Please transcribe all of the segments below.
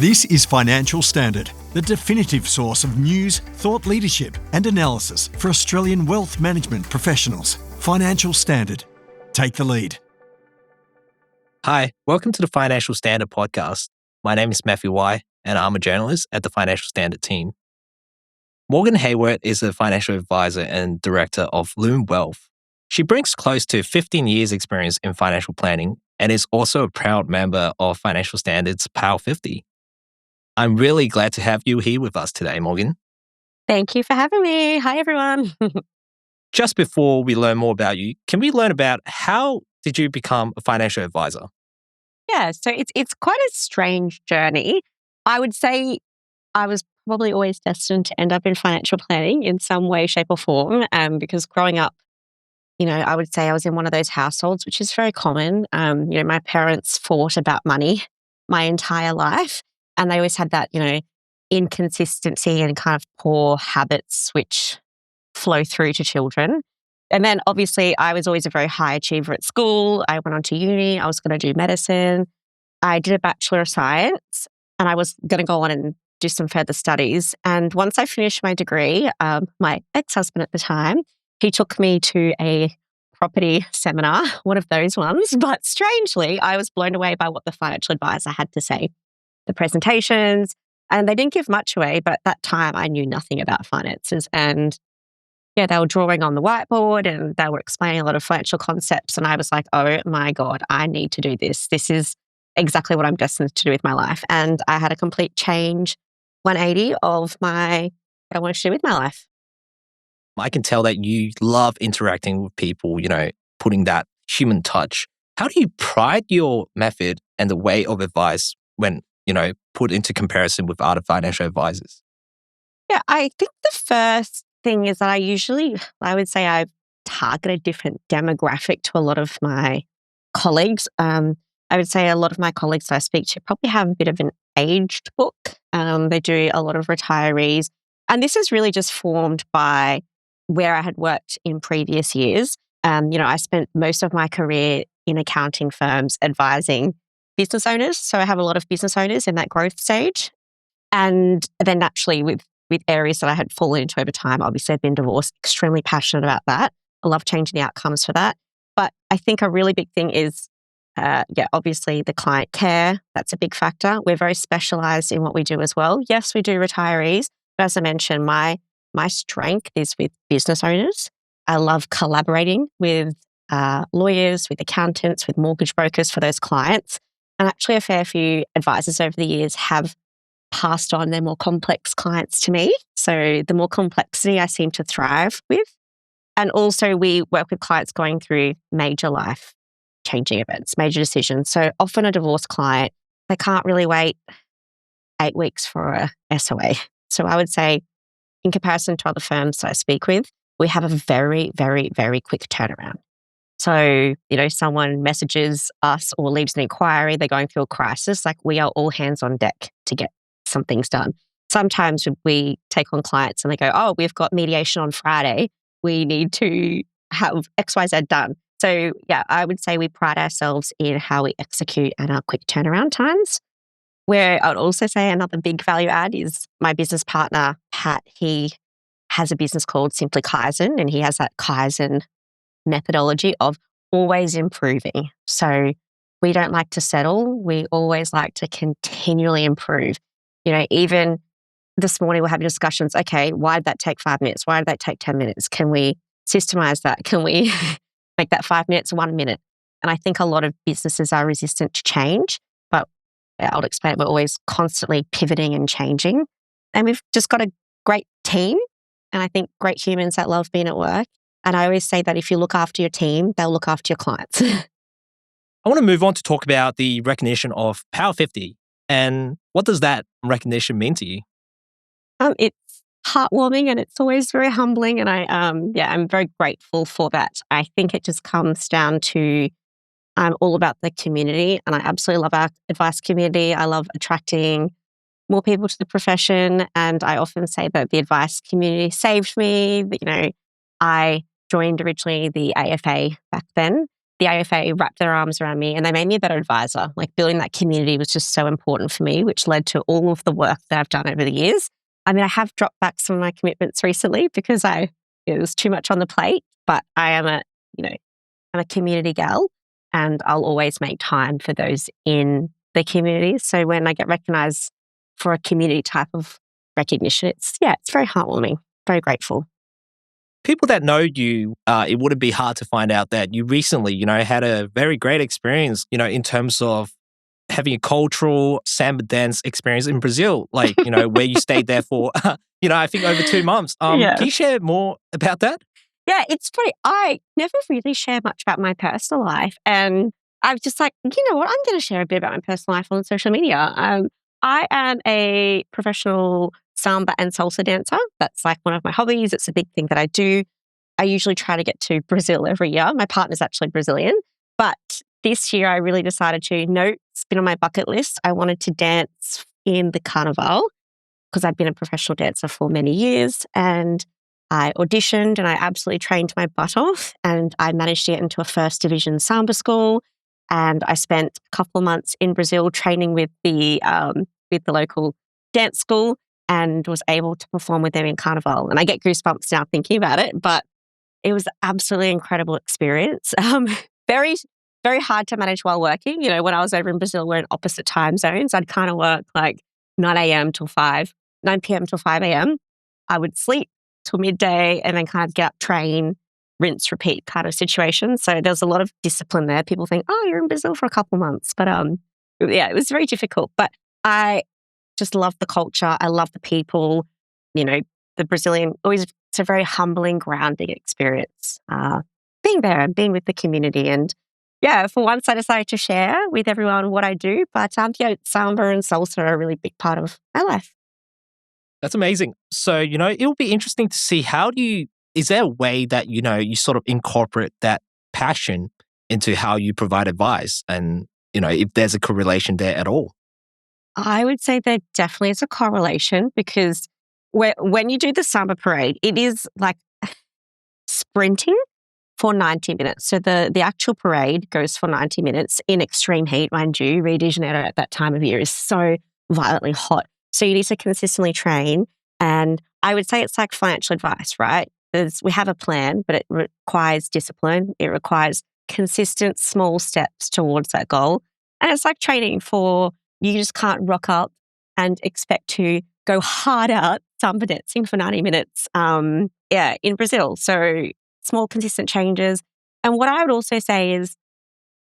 This is Financial Standard, the definitive source of news, thought leadership and analysis for Australian wealth management professionals. Financial Standard. Take the lead. Hi, welcome to the Financial Standard podcast. My name is Matthew Y, and I'm a journalist at the Financial Standard team. Morgan Hayward is a financial advisor and director of Lume Wealth. She brings close to 15 years experience in financial planning and is also a proud member of Financial Standard's Power 50. I'm really glad to have you here with us today, Morgan. Thank you for having me. Hi, everyone. Just before we learn more about you, can we learn about how did you become a financial advisor? Yeah, so it's quite a strange journey. I would say I was probably always destined to end up in financial planning in some way, shape, or form. Because growing up, I would say I was in one of those households, which is very common. My parents fought about money my entire life, and they always had that, inconsistency and kind of poor habits which flow through to children. And then obviously I was always a very high achiever at school. I went on to uni. I was going to do medicine. I did a Bachelor of Science, and I was going to go on and do some further studies. And once I finished my degree, my ex-husband at the time, he took me to a property seminar, one of those ones. But strangely, I was blown away by what the financial advisor had to say. The presentations, and they didn't give much away, but at that time I knew nothing about finances. And yeah, they were drawing on the whiteboard and they were explaining a lot of financial concepts. And I was like, oh my God, I need to do this. This is exactly what I'm destined to do with my life. And I had a complete change 180 of what I wanted to do with my life. I can tell that you love interacting with people, putting that human touch. How do you pride your method and the way of advice when, put into comparison with other financial advisors? Yeah, I think the first thing is that I would say I target a different demographic to a lot of my colleagues. I would say a lot of my colleagues that I speak to probably have a bit of an aged book. They do a lot of retirees. And this is really just formed by where I had worked in previous years. I spent most of my career in accounting firms advising business owners. So I have a lot of business owners in that growth stage. And then naturally with areas that I had fallen into over time, obviously I've been divorced, extremely passionate about that. I love changing the outcomes for that. But I think a really big thing is, obviously the client care. That's a big factor. We're very specialized in what we do as well. Yes, we do retirees. But as I mentioned, my strength is with business owners. I love collaborating with lawyers, with accountants, with mortgage brokers for those clients. And actually a fair few advisors over the years have passed on their more complex clients to me. So the more complexity I seem to thrive with. And also we work with clients going through major life changing events, major decisions. So often a divorce client, they can't really wait 8 weeks for a SOA. So I would say in comparison to other firms that I speak with, we have a very, very, very quick turnaround. So, someone messages us or leaves an inquiry, they're going through a crisis, like we are all hands on deck to get some things done. Sometimes we take on clients and they go, oh, we've got mediation on Friday. We need to have XYZ done. So yeah, I would say we pride ourselves in how we execute and our quick turnaround times. Where I would also say another big value add is my business partner, Pat, he has a business called Simply Kaizen, and he has that Kaizen methodology of always improving. So we don't like to settle. We always like to continually improve. Even this morning we're having discussions. Okay, why did that take 5 minutes? Why did that take 10 minutes? Can we systemize that? Can we make that 5 minutes 1 minute? And I think a lot of businesses are resistant to change, but I'll explain, we're always constantly pivoting and changing. And we've just got a great team. And I think great humans that love being at work. And I always say that if you look after your team, they'll look after your clients. I want to move on to talk about the recognition of Power 50. And what does that recognition mean to you? It's heartwarming and it's always very humbling. And I'm very grateful for that. I think it just comes down to I'm all about the community, and I absolutely love our advice community. I love attracting more people to the profession, and I often say that the advice community saved me. I joined originally the AFA back then, the AFA wrapped their arms around me and they made me a better advisor. Like building that community was just so important for me, which led to all of the work that I've done over the years. I mean, I have dropped back some of my commitments recently because it was too much on the plate, but I'm a community gal and I'll always make time for those in the community. So when I get recognized for a community type of recognition, it's very heartwarming, very grateful. People that know you, it wouldn't be hard to find out that you recently, had a very great experience, in terms of having a cultural samba dance experience in Brazil, like, where you stayed there for, I think over 2 months. Yeah. Can you share more about that? Yeah, it's funny. I never really share much about my personal life. And I was just like, you know what? I'm going to share a bit about my personal life on social media. I am a professional samba and salsa dancer. That's like one of my hobbies. It's a big thing that I do. I usually try to get to Brazil every year. My partner's actually Brazilian. But this year I really decided it's been on my bucket list. I wanted to dance in the carnival because I've been a professional dancer for many years. And I auditioned and I absolutely trained my butt off. And I managed to get into a first division samba school. And I spent a couple of months in Brazil training with the local dance school and was able to perform with them in Carnival. And I get goosebumps now thinking about it, but it was an absolutely incredible experience. Very, very hard to manage while working. When I was over in Brazil, we're in opposite time zones. I'd kind of work like 9 p.m. till 5 a.m. I would sleep till midday and then kind of get up, train, rinse, repeat kind of situation. So there's a lot of discipline there. People think, oh, you're in Brazil for a couple months. But it was very difficult. But I just love the culture. I love the people. The Brazilian, it's a very humbling, grounding experience being there and being with the community. And for once I decided to share with everyone what I do. But samba and salsa are a really big part of my life. That's amazing. So, it'll be interesting to see is there a way that, you sort of incorporate that passion into how you provide advice and, if there's a correlation there at all? I would say there definitely is a correlation because when you do the samba parade, it is like sprinting for 90 minutes. So the actual parade goes for 90 minutes in extreme heat, mind you. Rio de Janeiro at that time of year is so violently hot. So you need to consistently train. And I would say it's like financial advice, right? We have a plan, but it requires discipline. It requires consistent small steps towards that goal. And it's like training you just can't rock up and expect to go hard out samba dancing for 90 minutes in Brazil. So small, consistent changes. And what I would also say is,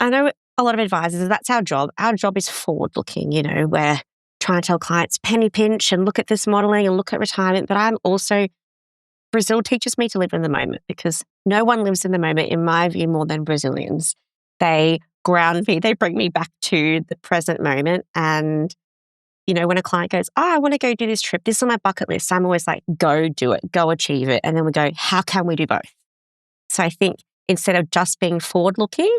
I know a lot of advisors, that's our job. Our job is forward-looking, we're trying to tell clients penny pinch and look at this modeling and look at retirement. But Brazil teaches me to live in the moment because no one lives in the moment, in my view, more than Brazilians. They ground me. They bring me back to the present moment. And, when a client goes, oh, I want to go do this trip. This is on my bucket list. I'm always like, go do it, go achieve it. And then we go, how can we do both? So I think instead of just being forward-looking,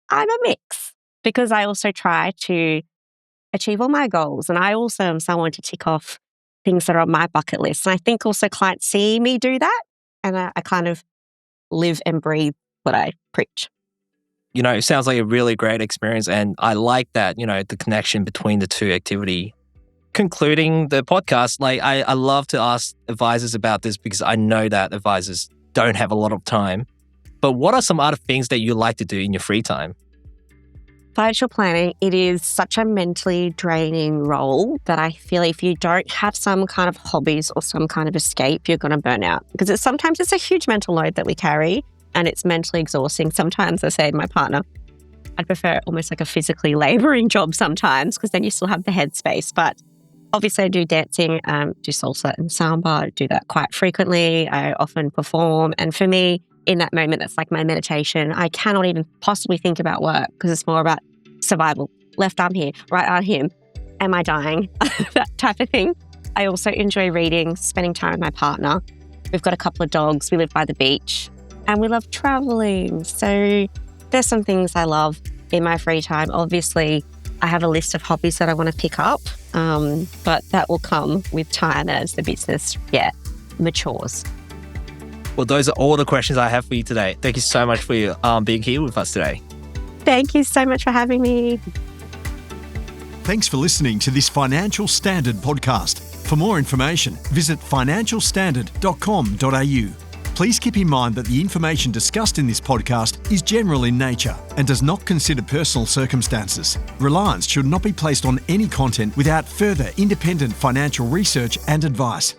I'm a mix because I also try to achieve all my goals. And I also am someone to tick off things that are on my bucket list. And I think also clients see me do that and I kind of live and breathe what I preach. It sounds like a really great experience. And I like that, the connection between the two activity. Concluding the podcast, I love to ask advisors about this because I know that advisors don't have a lot of time. But what are some other things that you like to do in your free time? Financial planning, it is such a mentally draining role that I feel if you don't have some kind of hobbies or some kind of escape, you're going to burn out. Because sometimes it's a huge mental load that we carry and it's mentally exhausting. Sometimes I say to my partner, I'd prefer almost like a physically labouring job sometimes because then you still have the headspace. But obviously I do dancing, do salsa and samba. I do that quite frequently. I often perform. And for me, in that moment, that's like my meditation. I cannot even possibly think about work because it's more about survival. Left arm here, right arm here. Am I dying? That type of thing. I also enjoy reading, spending time with my partner. We've got a couple of dogs. We live by the beach and we love traveling. So there's some things I love in my free time. Obviously, I have a list of hobbies that I want to pick up, but that will come with time as the business matures. Well, those are all the questions I have for you today. Thank you so much for being here with us today. Thank you so much for having me. Thanks for listening to this Financial Standard podcast. For more information, visit financialstandard.com.au. Please keep in mind that the information discussed in this podcast is general in nature and does not consider personal circumstances. Reliance should not be placed on any content without further independent financial research and advice.